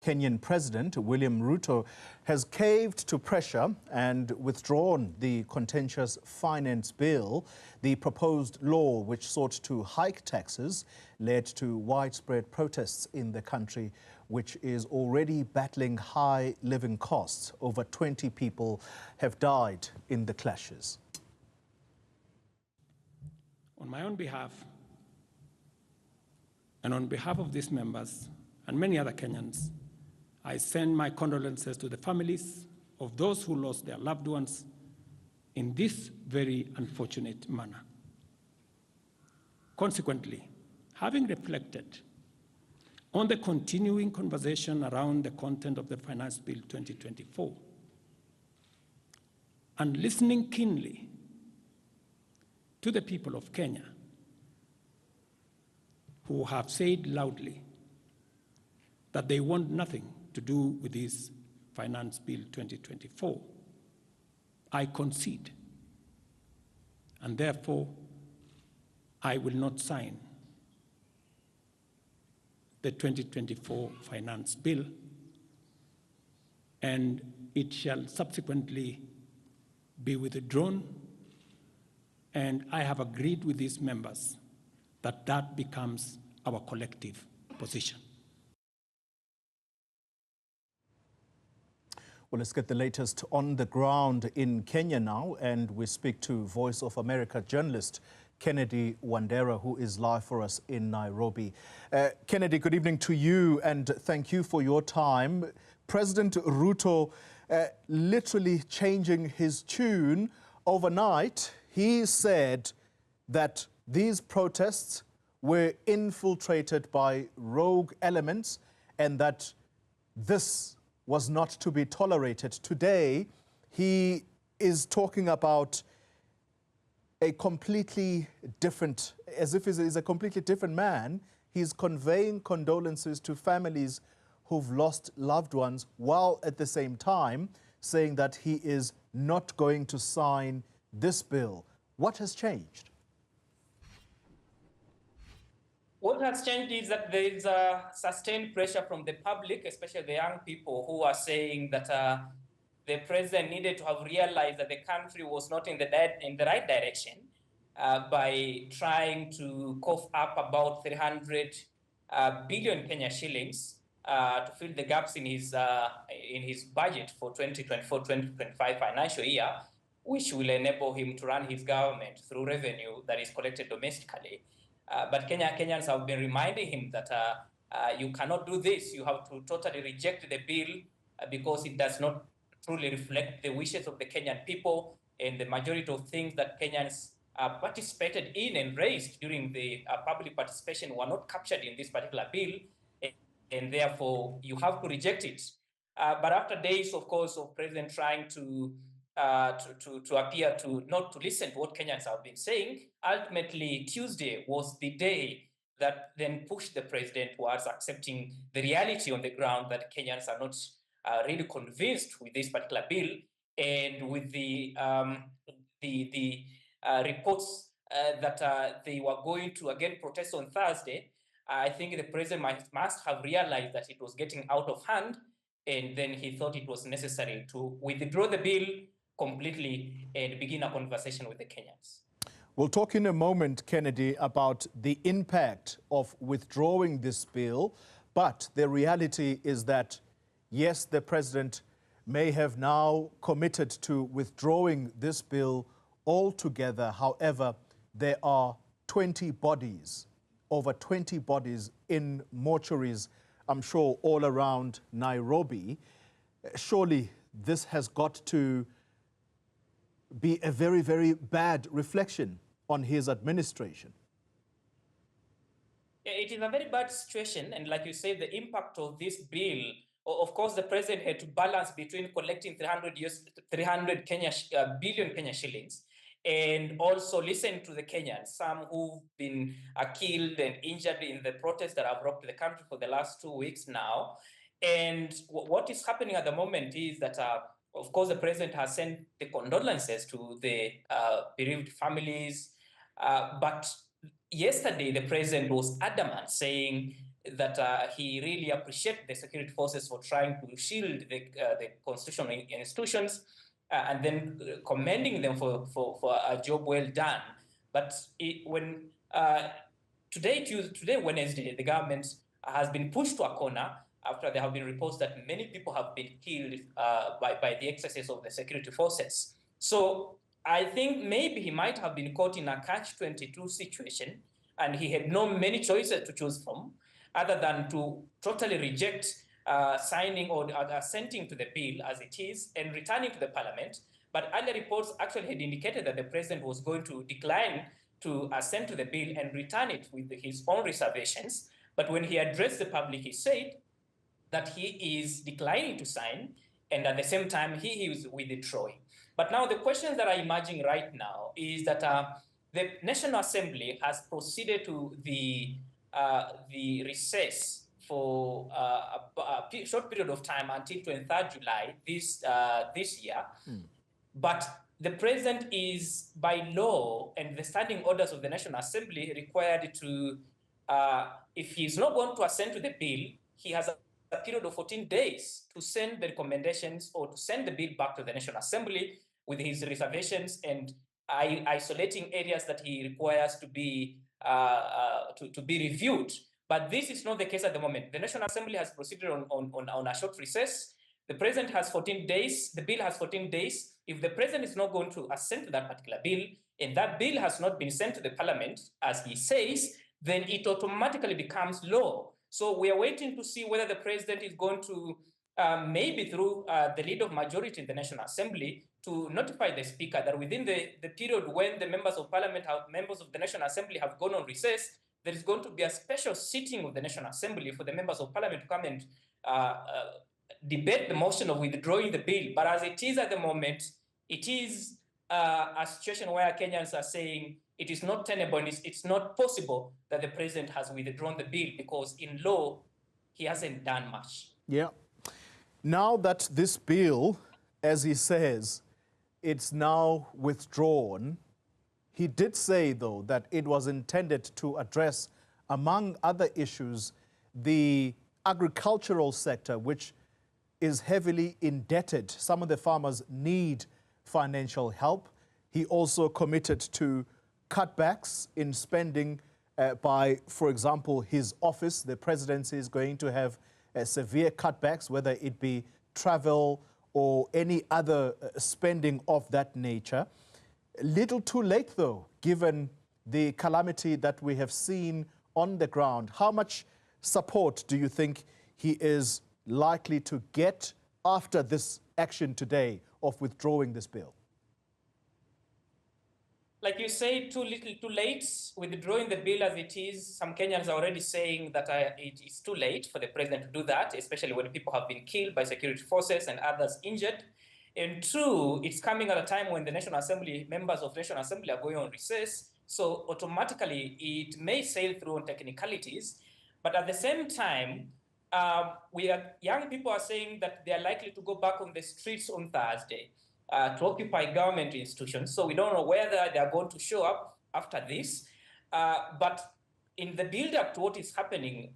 Kenyan President William Ruto has caved to pressure and withdrawn the contentious finance bill. The proposed law, which sought to hike taxes, led to widespread protests in the country, which is already battling high living costs. Over 20 people have died in the clashes. On my own behalf, and on behalf of these members and many other Kenyans, I send my condolences to the families of those who lost their loved ones in this very unfortunate manner. Consequently, having reflected on the continuing conversation around the content of the Finance Bill 2024, and listening keenly to the people of Kenya who have said loudly that they want nothing to do with this Finance Bill 2024, I concede, and therefore I will not sign the 2024 Finance Bill, and it shall subsequently be withdrawn, and I have agreed with these members that that becomes our collective position. Well, let's get the latest on the ground in Kenya now, and we speak to Voice of America journalist Kennedy Wandera, who is live for us in Nairobi. Kennedy, good evening to you, and thank you for your time. President Ruto literally changing his tune overnight. He said that these protests were infiltrated by rogue elements and that this was not to be tolerated. Today, he is talking about a completely different, as if he's a completely different man. He's conveying condolences to families who've lost loved ones, while at the same time saying that he is not going to sign this bill. What has changed? What has changed is that there is a sustained pressure from the public, especially the young people, who are saying that the president needed to have realized that the country was not in the right direction by trying to cough up about 300 billion Kenya shillings to fill the gaps in his budget for 2024-2025 financial year, which will enable him to run his government through revenue that is collected domestically. But Kenyans have been reminding him that you cannot do this. You have to totally reject the bill because it does not truly reflect the wishes of the Kenyan people, and the majority of things that Kenyans participated in and raised during the public participation were not captured in this particular bill, and therefore you have to reject it. But after days, of course, of President trying to appear to not to listen to what Kenyans have been saying, ultimately Tuesday was the day that then pushed the president towards accepting the reality on the ground that Kenyans are not really convinced with this particular bill, and with the reports that they were going to again protest on Thursday. I think the president must have realized that it was getting out of hand, and then he thought it was necessary to withdraw the bill completely and begin a conversation with the Kenyans. We'll talk in a moment, Kennedy, about the impact of withdrawing this bill, but the reality is that, yes, the president may have now committed to withdrawing this bill altogether. However, there are 20 bodies, over 20 bodies in mortuaries, I'm sure all around Nairobi. Surely this has got to be a very, very bad reflection on his administration. It is a very bad situation, and like you say, the impact of this bill, of course, the president had to balance between collecting 300 billion Kenya shillings and also listen to the Kenyans, some who've been killed and injured in the protests that have rocked the country for the last 2 weeks now. And what is happening at the moment is that of course, the president has sent the condolences to the bereaved families. But yesterday, the president was adamant, saying that he really appreciates the security forces for trying to shield the constitutional institutions, and then commending them for a job well done. But today, Wednesday, the government has been pushed to a corner after there have been reports that many people have been killed by the excesses of the security forces. So I think maybe he might have been caught in a catch-22 situation, and he had no many choices to choose from other than to totally reject signing or assenting to the bill as it is and returning to the parliament. But earlier reports actually had indicated that the president was going to decline to assent to the bill and return it with his own reservations. But when he addressed the public, he said that he is declining to sign, and at the same time, he is withdrawing. But now the questions that are emerging right now is that the National Assembly has proceeded to the recess for a short period of time until 23rd July this year. But the president is, by law and the standing orders of the National Assembly, required to, if he's not going to assent to the bill, he has a period of 14 days to send the recommendations or to send the bill back to the National Assembly with his reservations and isolating areas that he requires to be reviewed. But this is not the case at the moment. The National Assembly has proceeded on a short recess. The president has 14 days. The bill has 14 days. If the president is not going to assent to that particular bill, and that bill has not been sent to the parliament, as he says, then it automatically becomes law. So we are waiting to see whether the president is going to, maybe through the lead of majority in the National Assembly, to notify the speaker that within the period when the members of parliament, members of the National Assembly have gone on recess, there is going to be a special sitting of the National Assembly for the members of parliament to come and debate the motion of withdrawing the bill. But as it is at the moment, it is a situation where Kenyans are saying it is not tenable and it's not possible that the president has withdrawn the bill because in law, he hasn't done much. Yeah. Now that this bill, as he says, it's now withdrawn, he did say, though, that it was intended to address, among other issues, the agricultural sector, which is heavily indebted. Some of the farmers need financial help. He also committed to cutbacks in spending by, for example, his office. The presidency is going to have severe cutbacks, whether it be travel or any other spending of that nature. Little too late, though, given the calamity that we have seen on the ground. How much support do you think he is likely to get after this action today of withdrawing this bill? Like you say, too little, too late. Withdrawing the bill as it is, some Kenyans are already saying that it is too late for the president to do that, especially when people have been killed by security forces and others injured. And two, it's coming at a time when the National Assembly, members of the National Assembly are going on recess. So automatically, it may sail through on technicalities. But at the same time, young people are saying that they are likely to go back on the streets on Thursday to occupy government institutions. So we don't know whether they are going to show up after this. But in the build-up to what is happening,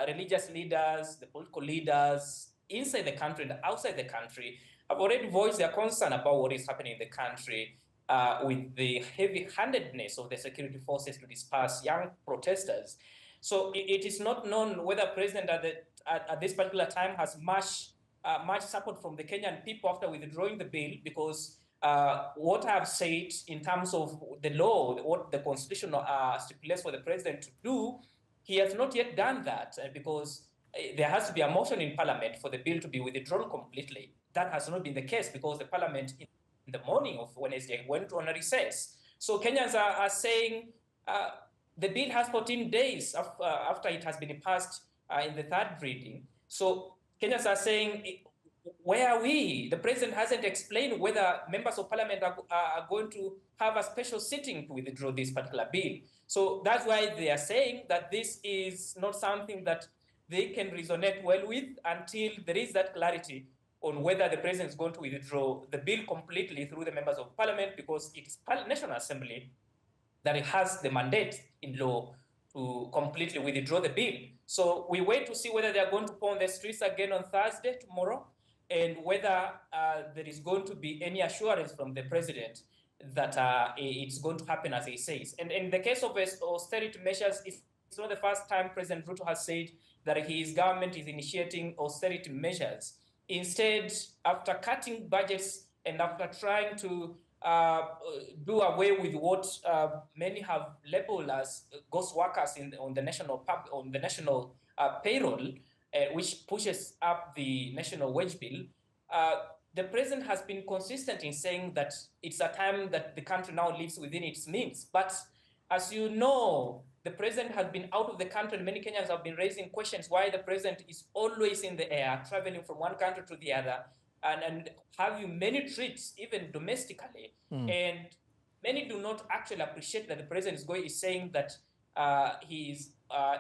religious leaders, the political leaders inside the country and outside the country have already voiced their concern about what is happening in the country with the heavy-handedness of the security forces to disperse young protesters. So it is not known whether President at this particular time has much support from the Kenyan people after withdrawing the bill, because what I have said in terms of the law, what the Constitution stipulates for the president to do, he has not yet done that because there has to be a motion in Parliament for the bill to be withdrawn completely. That has not been the case because the Parliament in the morning of Wednesday went on a recess. So Kenyans are saying the bill has 14 days after it has been passed in the third reading. So Kenyans are saying, where are we? The president hasn't explained whether members of parliament are going to have a special sitting to withdraw this particular bill. So that's why they are saying that this is not something that they can resonate well with until there is that clarity on whether the president is going to withdraw the bill completely through the members of parliament, because it is National Assembly that it has the mandate in law to completely withdraw the bill. So we wait to see whether they are going to pour on the streets again on Thursday, tomorrow, and whether there is going to be any assurance from the president that it's going to happen as he says. And in the case of austerity measures, it's not the first time President Ruto has said that his government is initiating austerity measures. Instead, after cutting budgets and after trying to do away with what many have labeled as ghost workers on the national payroll, which pushes up the national wage bill, the president has been consistent in saying that it's a time that the country now lives within its means. But as you know, the president has been out of the country, and many Kenyans have been raising questions why the president is always in the air, traveling from one country to the other, and having many trips, even domestically. And many do not actually appreciate that the president is saying that he is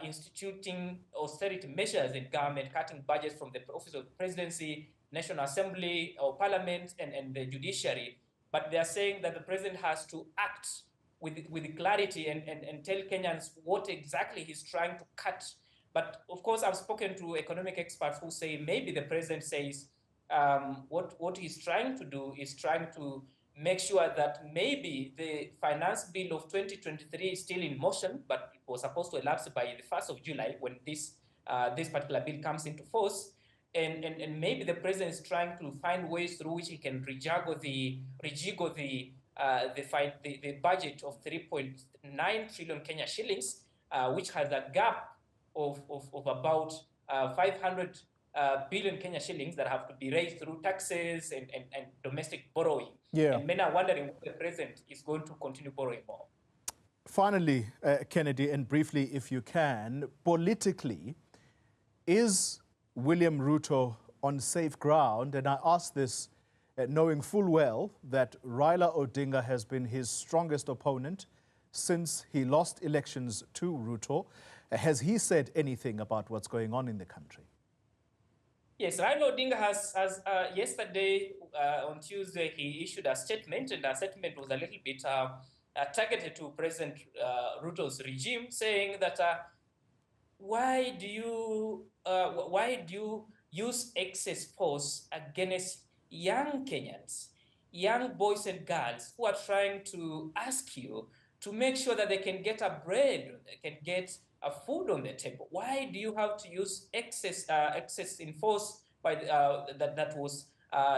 instituting austerity measures in government, cutting budgets from the office of the presidency, National Assembly or Parliament, and the judiciary. But they are saying that the president has to act with clarity and tell Kenyans what exactly he's trying to cut. But of course, I've spoken to economic experts who say maybe the president says what he's trying to do is trying to make sure that maybe the finance bill of 2023 is still in motion, but it was supposed to elapse by the 1st of July when this particular bill comes into force. And maybe the president is trying to find ways through which he can rejiggle the budget of 3.9 trillion Kenya shillings, which has a gap of about 500 billion Kenya shillings that have to be raised through taxes and domestic borrowing. Yeah. And many are wondering whether the president is going to continue borrowing more. Finally, Kennedy, and briefly if you can, politically, is William Ruto on safe ground? And I ask this knowing full well that Raila Odinga has been his strongest opponent since he lost elections to Ruto. Has he said anything about what's going on in the country? Yes, Raila Odinga has yesterday, on Tuesday, he issued a statement, and that statement was a little bit targeted to President Ruto's regime, saying that why do you use excess force against young Kenyans, young boys and girls who are trying to ask you to make sure that they can get a bread, they can get a food on the table? Why do you have to use excess in force by that was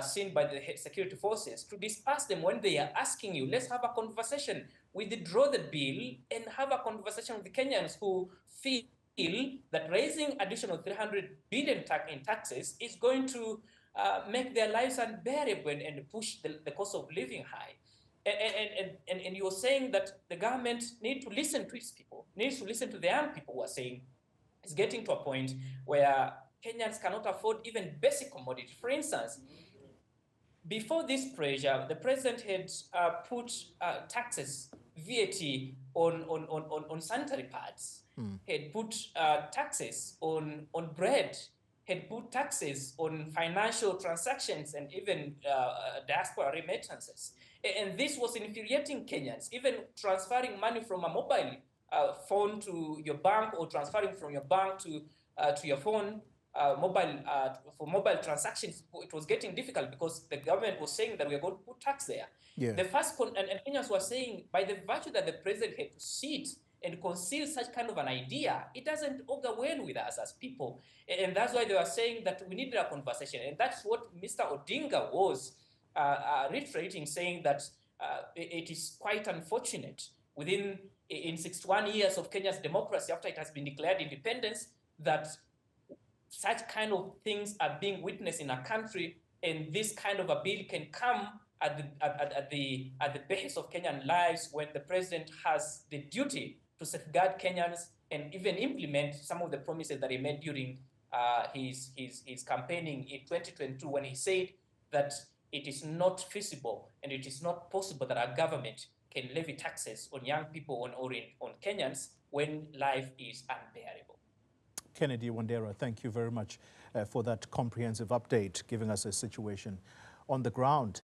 seen by the security forces to disperse them when they are asking you? Let's have a conversation. Withdraw the bill and have a conversation with the Kenyans who feel that raising additional 300 billion in taxes is going to make their lives unbearable and push the cost of living high. And you're saying that the government needs to listen to its people, needs to listen to the young people who are saying it's getting to a point where Kenyans cannot afford even basic commodities. For instance, before this pressure, the president had put taxes, VAT on sanitary pads, had put taxes on bread, had put taxes on financial transactions and even diaspora remittances. And this was infuriating Kenyans. Even transferring money from a mobile phone to your bank, or transferring from your bank to your phone, for mobile transactions, it was getting difficult because the government was saying that we are going to put tax there. Yeah. The first and Kenyans were saying, by the virtue that the president had to sit and conceal such kind of an idea, it doesn't augur well with us as people. And that's why they were saying that we needed a conversation. And that's what Mr. Odinga was reiterating, saying that it is quite unfortunate in 61 years of Kenya's democracy, after it has been declared independence, that such kind of things are being witnessed in our country, and this kind of a bill can come at the behest of Kenyan lives when the president has the duty to safeguard Kenyans and even implement some of the promises that he made during his campaigning in 2022, when he said that it is not feasible and it is not possible that our government can levy taxes on young people on Kenyans when life is unbearable. Kennedy Wandera, thank you very much for that comprehensive update, giving us a situation on the ground.